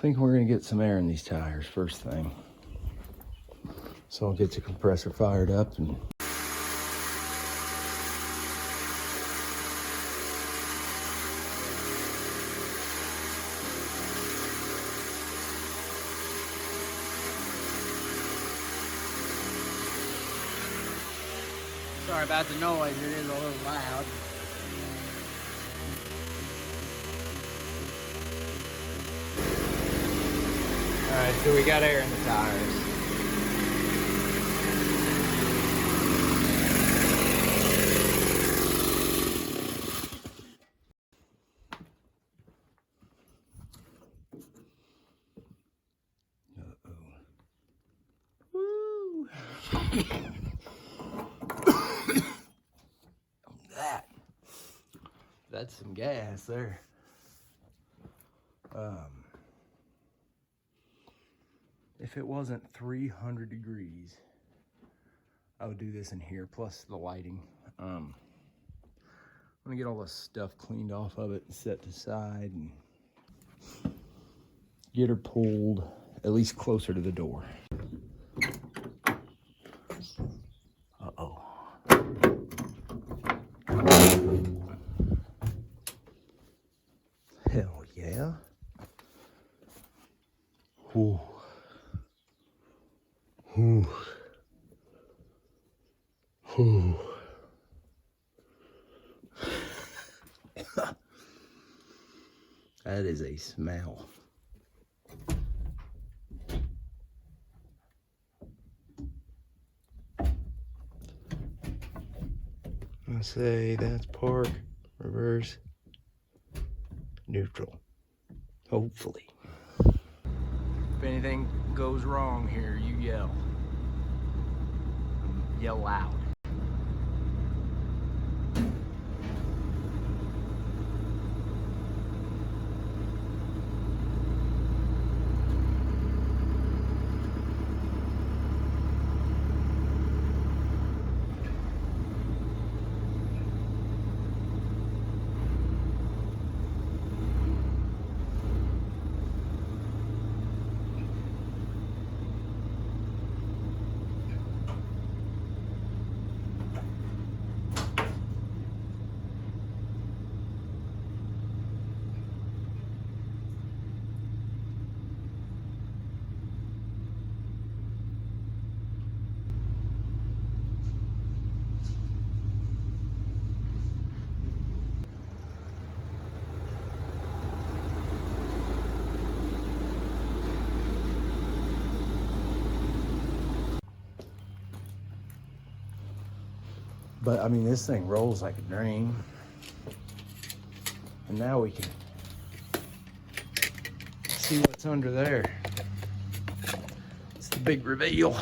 think we're gonna get some air in these tires first thing. So I'll get the compressor fired up and sorry about the noise, it is a little loud. Alright, so we got air in the tires. Woo! That's some gas there. If it wasn't 300 degrees, I would do this in here, plus the lighting. I'm gonna get all the stuff cleaned off of it and set aside and get her pulled at least closer to the door. Uh-oh. Hell yeah. Ooh. Ooh. Ooh. That is a smell. I say that's park, reverse, neutral. Hopefully. If anything goes wrong here, you yell. Yell loud. But I mean, this thing rolls like a dream. And now we can see what's under there. It's the big reveal.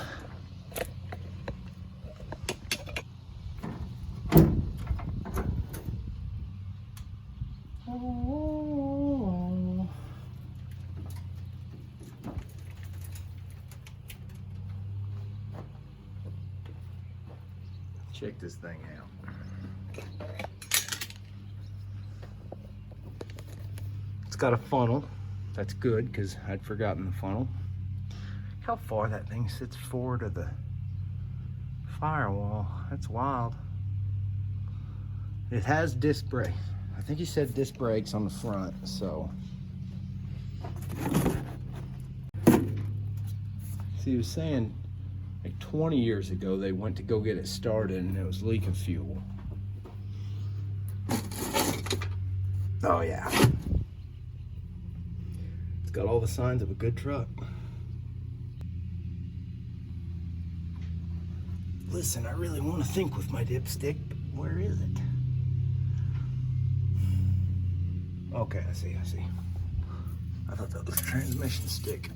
Oh. Check this thing out. It's got a funnel. That's good because I'd forgotten the funnel. Look how far that thing sits forward of the firewall. That's wild. It has disc brakes. I think he said disc brakes on the front, so. See, he was saying like 20 years ago, they went to go get it started and it was leaking fuel. Oh yeah. It's got all the signs of a good truck. Listen, I really want to think with my dipstick, but where is it? Okay, I see. I thought that was a transmission stick.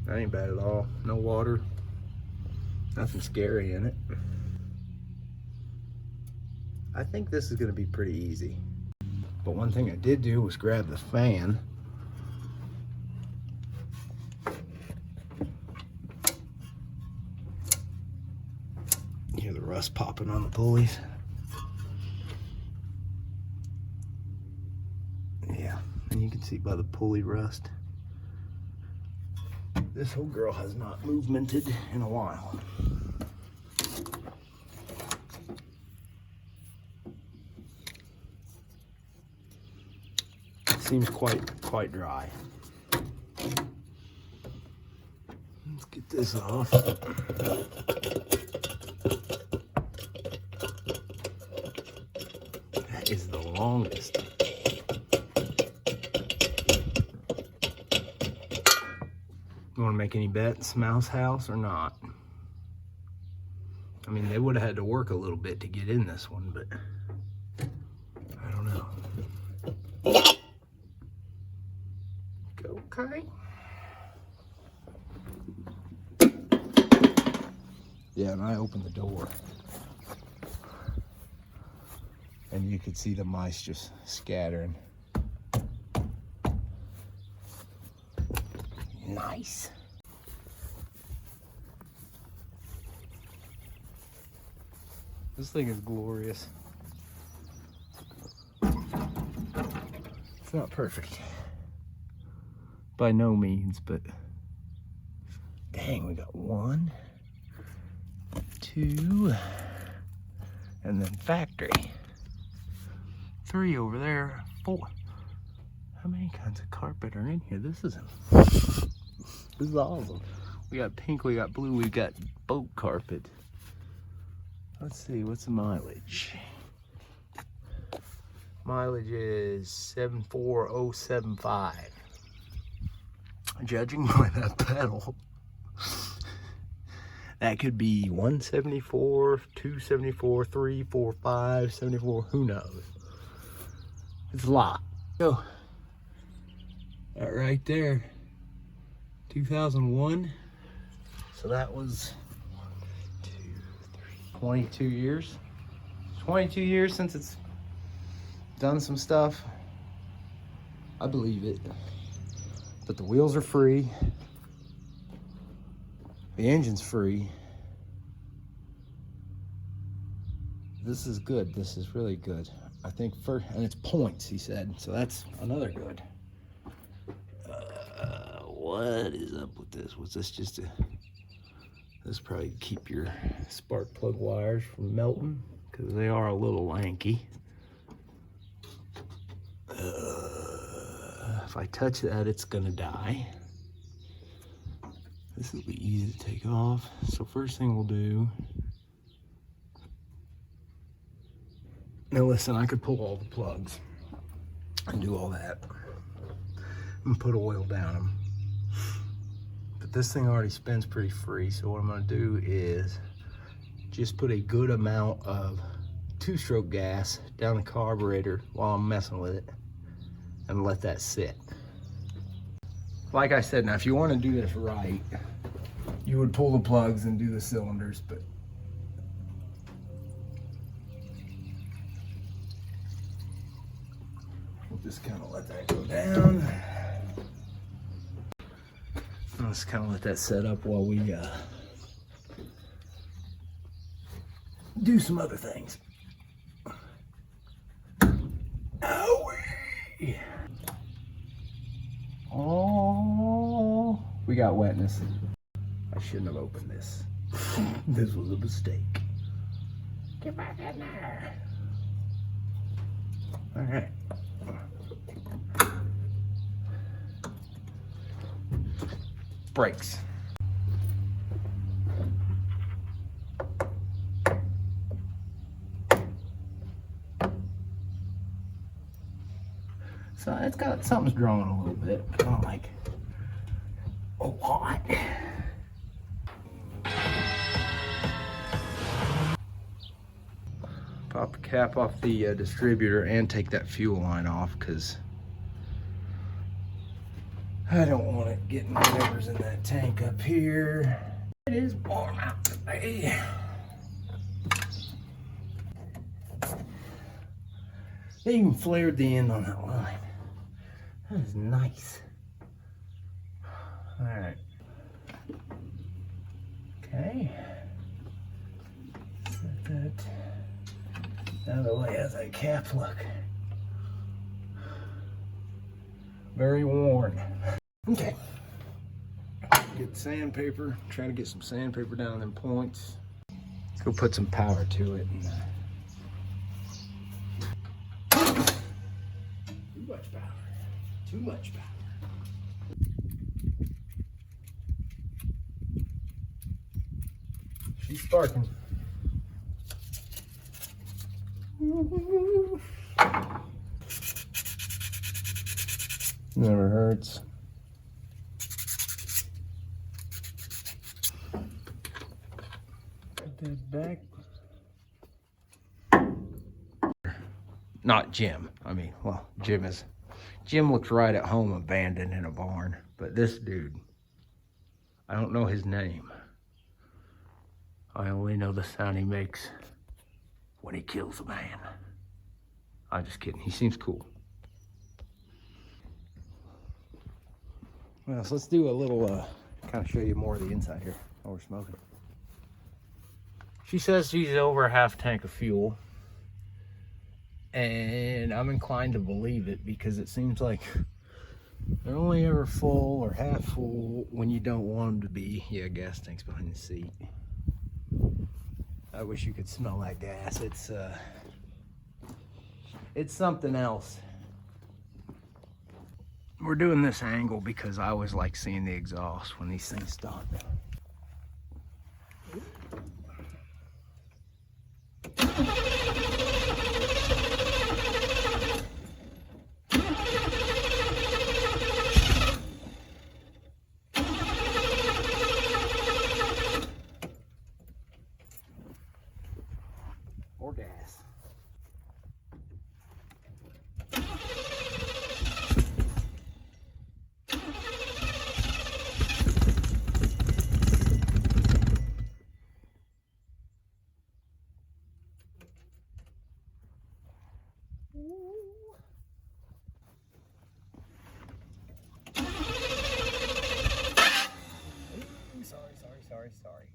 That ain't bad at all. No water. Nothing scary in it. I think this is gonna be pretty easy. But one thing I did do was grab the fan. You hear the rust popping on the pulleys. Yeah, and you can see by the pulley rust. This whole girl has not movemented in a while. Seems quite dry. Let's get this off. That is the longest. You want to make any bets, Mouse House or not? I mean, they would have had to work a little bit to get in this one, but I don't know. Okay. Yeah, and I opened the door, and you could see the mice just scattering. Nice. This thing is glorious. It's not perfect by no means, but dang, we got 1, 2, and then factory. 3 over there, 4. How many kinds of carpet are in here? This is awesome. We got pink, we got blue, we got boat carpet. Let's see, what's the mileage? Mileage is 74075. Judging by that pedal, that could be 174, 274, 3, 4, 5, 74, who knows? It's a lot. So, that right there, 2001. So that was 22 years. 22 years since it's done some stuff. I believe it. But the wheels are free. The engine's free. This is good. This is really good. I think and it's points, he said. So that's another good. What is up with this? Was this just this probably keep your spark plug wires from melting because they are a little lanky. If I touch that, it's gonna die. This will be easy to take off. So first thing we'll do. Now listen, I could pull all the plugs and do all that and put oil down them. But this thing already spins pretty free. So what I'm gonna do is just put a good amount of 2-stroke gas down the carburetor while I'm messing with it and let that sit. Like I said, now if you want to do this right, you would pull the plugs and do the cylinders, but we'll just kind of let that go down. I'll just kind of let that set up while we do some other things. Owie! Oh, we got wetness. I shouldn't have opened this. This was a mistake. Get back in there. All right. Brakes. So it's got, something's drawing a little bit, but not like a lot. Pop the cap off the distributor and take that fuel line off because I don't want it getting whatever's in that tank up here. It is warm out today. They even flared the end on that line. That is nice. All right. Okay. Set that out of the way as that cap look. Very worn. Okay. Get sandpaper. Try to get some sandpaper down them points. Let's go put some power to it. Too much power. Too much power. She's sparking. Never hurts. Put that back. Not Jim. I mean, well, Jim looks right at home abandoned in a barn. But this dude, I don't know his name. I only know the sound he makes when he kills a man. I'm just kidding. He seems cool. Well, so let's do a little, kind of show you more of the inside here while we're smoking. She says she's over a half tank of fuel. And I'm inclined to believe it because it seems like they're only ever full or half full when you don't want them to be. Yeah, gas tank's behind the seat. I wish you could smell that gas. It's something else. We're doing this angle because I always like seeing the exhaust when these things stop. Or gas. Sorry.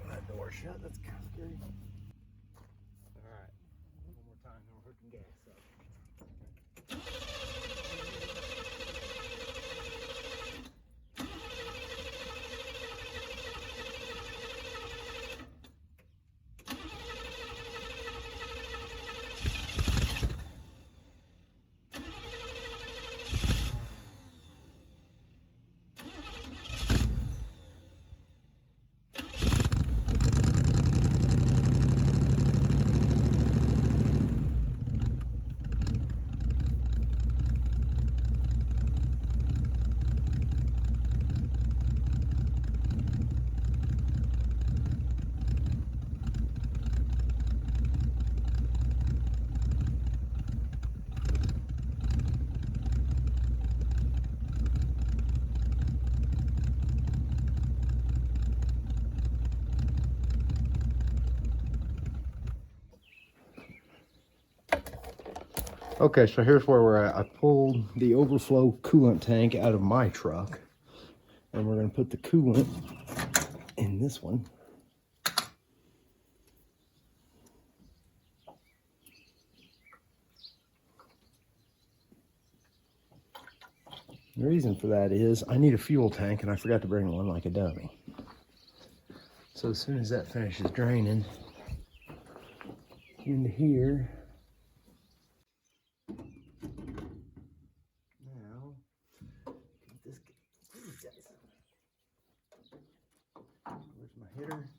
That door shut, that's kind of scary. Alright, one more time, then we're hooking gas up. Okay, so here's where we're at. I pulled the overflow coolant tank out of my truck, and we're going to put the coolant in this one. The reason for that is I need a fuel tank, and I forgot to bring one like a dummy. So as soon as that finishes draining into here, now this guys. Where's my hitter?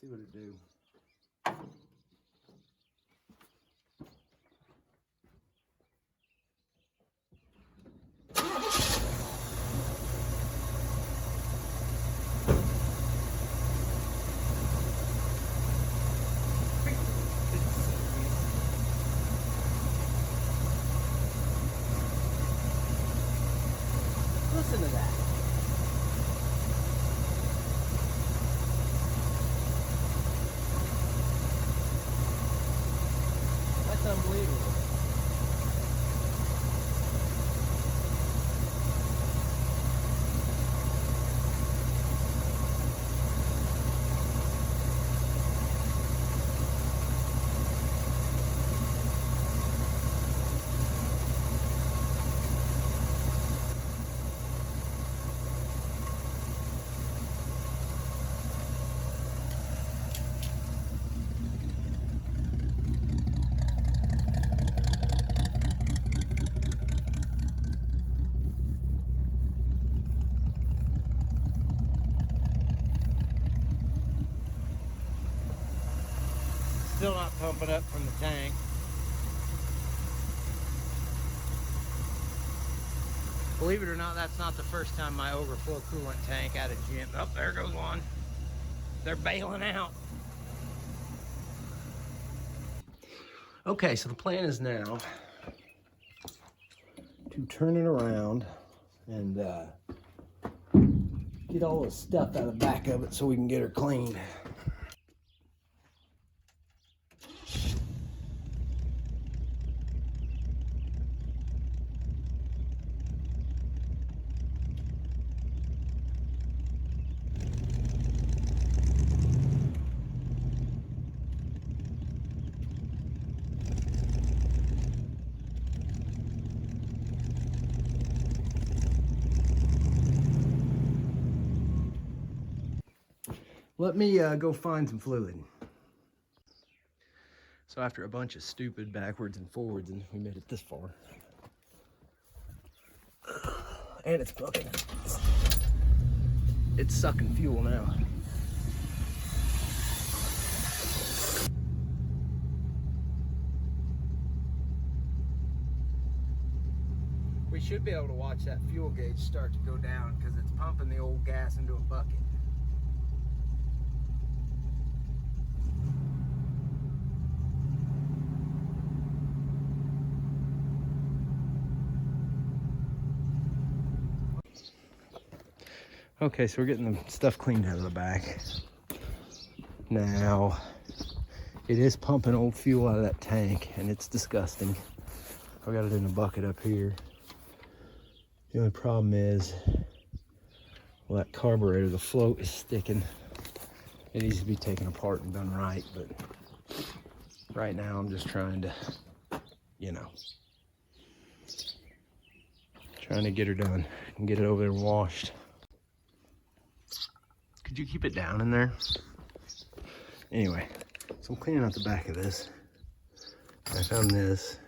See what it do. Listen to that. unbelievable. Still not pumping up from the tank. Believe it or not, that's not the first time my overflow coolant tank at a gym. Oh, there goes one. They're bailing out. Okay, so the plan is now to turn it around and get all the stuff out of the back of it so we can get her cleaned. Let me go find some fluid. So after a bunch of stupid backwards and forwards, and we made it this far. And it's fucking, it's sucking fuel now. We should be able to watch that fuel gauge start to go down because it's pumping the old gas into a bucket. Okay, so we're getting the stuff cleaned out of the back. Now, it is pumping old fuel out of that tank, and it's disgusting. I got it in a bucket up here. The only problem is, well, that carburetor, the float is sticking. It needs to be taken apart and done right, but right now I'm just trying to, you know, trying to get her done and get it over there washed. Could you keep it down in there? Anyway, so I'm cleaning out the back of this. I found this.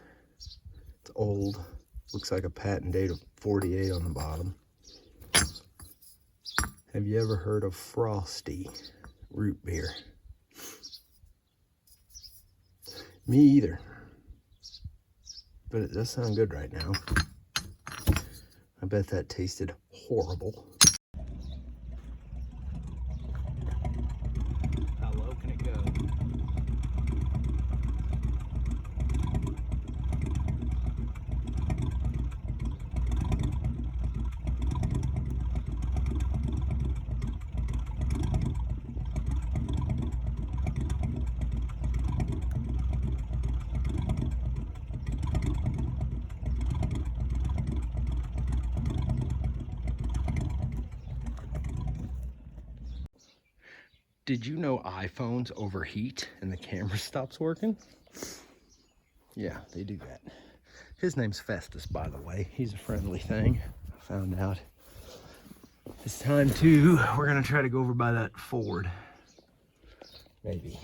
It's old. Looks like a patent date of 48 on the bottom. Have you ever heard of Frosty root beer? Me either. But it does sound good right now. I bet that tasted horrible. How low can it go? Did you know iPhones overheat and the camera stops working? Yeah, they do that. His name's Festus, by the way. He's a friendly thing. I found out. It's time to, we're gonna try to go over by that Ford. Maybe.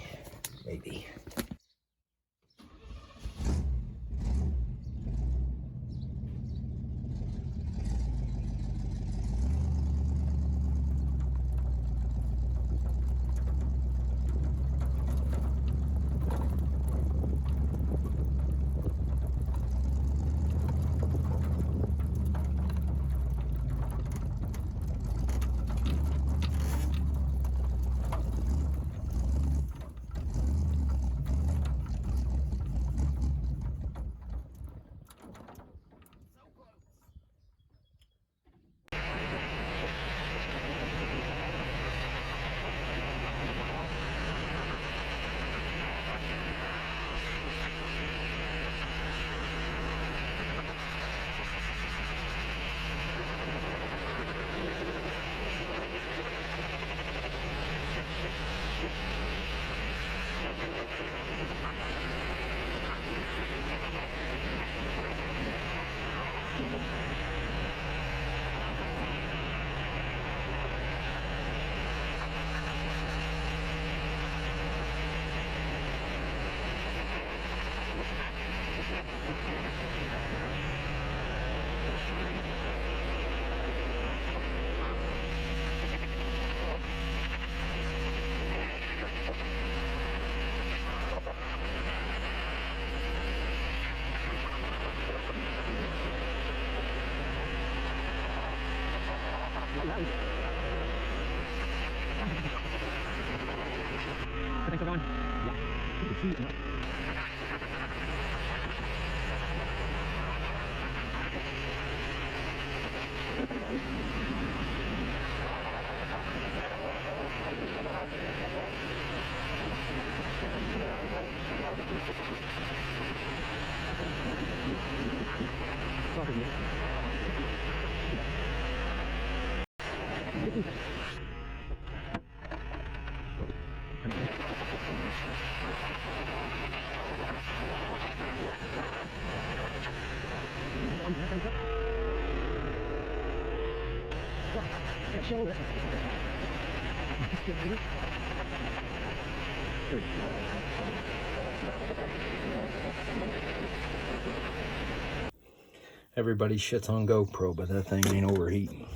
Everybody shits on GoPro, but that thing ain't overheating.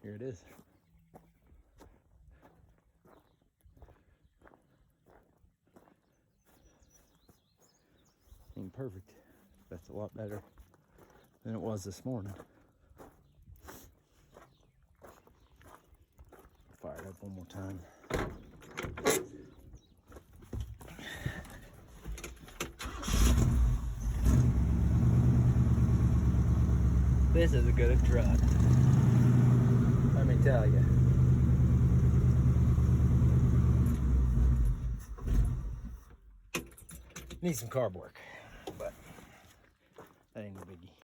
Here it is. Ain't perfect. That's a lot better than it was this morning. Fire it up one more time. This is a good truck. Let me tell you. Needs some carb work, but that ain't no biggie.